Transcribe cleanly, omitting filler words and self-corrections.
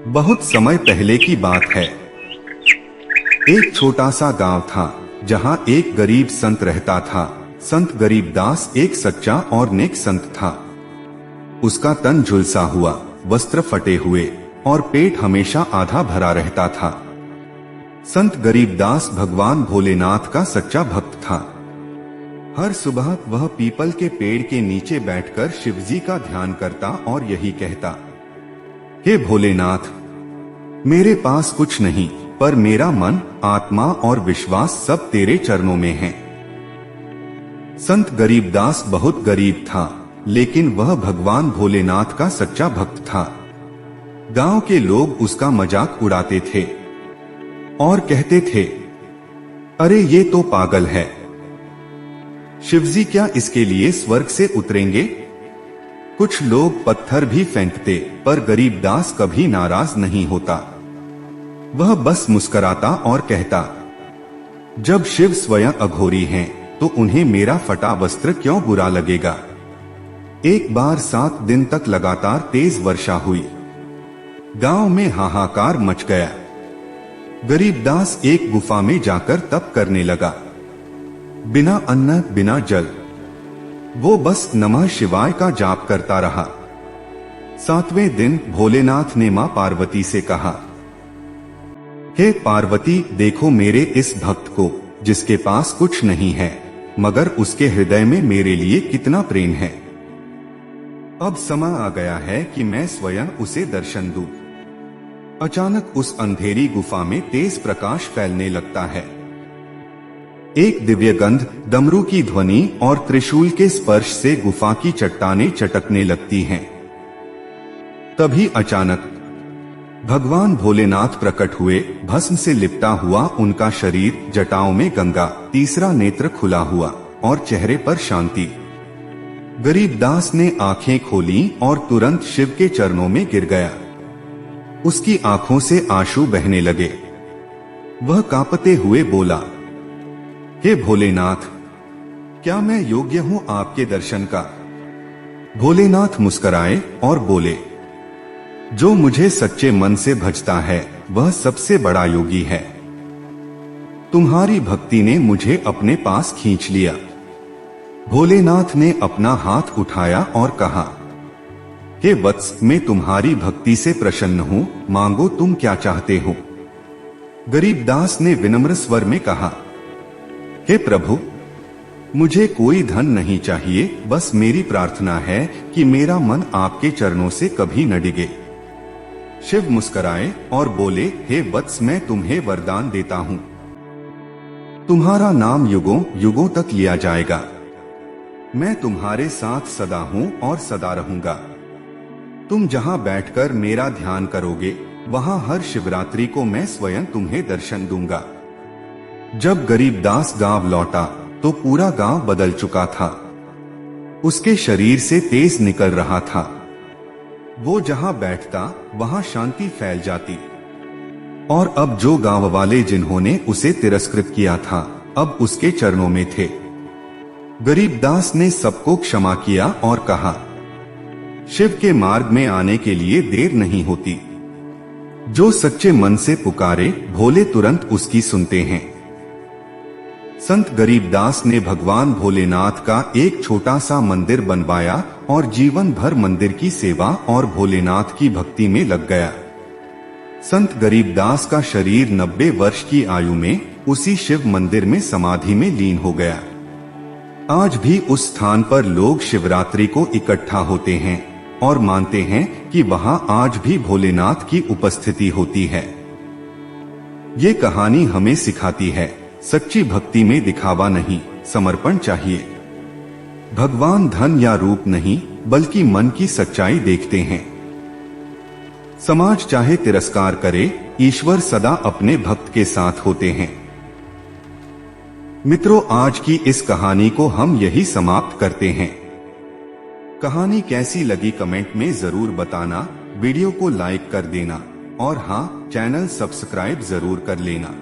बहुत समय पहले की बात है। एक छोटा सा गांव था जहां एक गरीब संत रहता था। संत गरीबदास एक सच्चा और नेक संत था। उसका तन झुलसा हुआ, वस्त्र फटे हुए और पेट हमेशा आधा भरा रहता था। संत गरीबदास भगवान भोलेनाथ का सच्चा भक्त था। हर सुबह वह पीपल के पेड़ के नीचे बैठकर शिवजी का ध्यान करता और यही कहता, हे भोलेनाथ, मेरे पास कुछ नहीं, पर मेरा मन, आत्मा और विश्वास सब तेरे चरणों में है। संत गरीबदास बहुत गरीब था, लेकिन वह भगवान भोलेनाथ का सच्चा भक्त था। गांव के लोग उसका मजाक उड़ाते थे और कहते थे, अरे ये तो पागल है, शिवजी क्या इसके लिए स्वर्ग से उतरेंगे? कुछ लोग पत्थर भी फेंकते, पर गरीबदास कभी नाराज नहीं होता। वह बस मुस्कुराता और कहता, जब शिव स्वयं अघोरी हैं, तो उन्हें मेरा फटा वस्त्र क्यों बुरा लगेगा। एक बार 7 दिन तक लगातार तेज वर्षा हुई। गांव में हाहाकार मच गया। गरीबदास एक गुफा में जाकर तप करने लगा। बिना अन्न, बिना जल, वो बस नमः शिवाय का जाप करता रहा। 7वें दिन भोलेनाथ ने मां पार्वती से कहा, हे पार्वती, देखो मेरे इस भक्त को, जिसके पास कुछ नहीं है, मगर उसके हृदय में मेरे लिए कितना प्रेम है। अब समय आ गया है कि मैं स्वयं उसे दर्शन दूं। अचानक उस अंधेरी गुफा में तेज प्रकाश फैलने लगता है। एक दिव्य गंध, डमरू की ध्वनि और त्रिशूल के स्पर्श से गुफा की चट्टानें चटकने लगती हैं। तभी अचानक भगवान भोलेनाथ प्रकट हुए। भस्म से लिपटा हुआ उनका शरीर, जटाओं में गंगा, तीसरा नेत्र खुला हुआ और चेहरे पर शांति। गरीबदास ने आंखें खोली और तुरंत शिव के चरणों में गिर गया। उसकी आंखों से आंसू बहने लगे। वह कांपते हुए बोला, हे भोलेनाथ, क्या मैं योग्य हूं आपके दर्शन का? भोलेनाथ मुस्कुराए और बोले, जो मुझे सच्चे मन से भजता है, वह सबसे बड़ा योगी है। तुम्हारी भक्ति ने मुझे अपने पास खींच लिया। भोलेनाथ ने अपना हाथ उठाया और कहा, हे वत्स, मैं तुम्हारी भक्ति से प्रसन्न हूं, मांगो तुम क्या चाहते हो। गरीबदास ने विनम्र स्वर में कहा, हे प्रभु, मुझे कोई धन नहीं चाहिए, बस मेरी प्रार्थना है कि मेरा मन आपके चरणों से कभी न डिगे। शिव मुस्कुराए और बोले, हे वत्स, मैं तुम्हें वरदान देता हूं। तुम्हारा नाम युगों युगों तक लिया जाएगा। मैं तुम्हारे साथ सदा हूं और सदा रहूंगा। तुम जहां बैठकर मेरा ध्यान करोगे, वहां हर शिवरात्रि को मैं स्वयं तुम्हें दर्शन दूंगा। जब गरीबदास गांव लौटा तो पूरा गांव बदल चुका था। उसके शरीर से तेज निकल रहा था। वो जहां बैठता वहां शांति फैल जाती। और अब जो गांव वाले जिन्होंने उसे तिरस्कृत किया था, अब उसके चरणों में थे। गरीबदास ने सबको क्षमा किया और कहा, शिव के मार्ग में आने के लिए देर नहीं होती। जो सच्चे मन से पुकारे, भोले तुरंत उसकी सुनते हैं। संत गरीबदास ने भगवान भोलेनाथ का एक छोटा सा मंदिर बनवाया और जीवन भर मंदिर की सेवा और भोलेनाथ की भक्ति में लग गया। संत गरीबदास का शरीर 90 वर्ष की आयु में उसी शिव मंदिर में समाधि में लीन हो गया। आज भी उस स्थान पर लोग शिवरात्रि को इकट्ठा होते हैं और मानते हैं कि वहां आज भी भोलेनाथ की उपस्थिति होती है। ये कहानी हमें सिखाती है, सच्ची भक्ति में दिखावा नहीं, समर्पण चाहिए। भगवान धन या रूप नहीं, बल्कि मन की सच्चाई देखते हैं। समाज चाहे तिरस्कार करे, ईश्वर सदा अपने भक्त के साथ होते हैं। मित्रों, आज की इस कहानी को हम यही समाप्त करते हैं। कहानी कैसी लगी कमेंट में जरूर बताना, वीडियो को लाइक कर देना और हाँ, चैनल सब्सक्राइब जरूर कर लेना।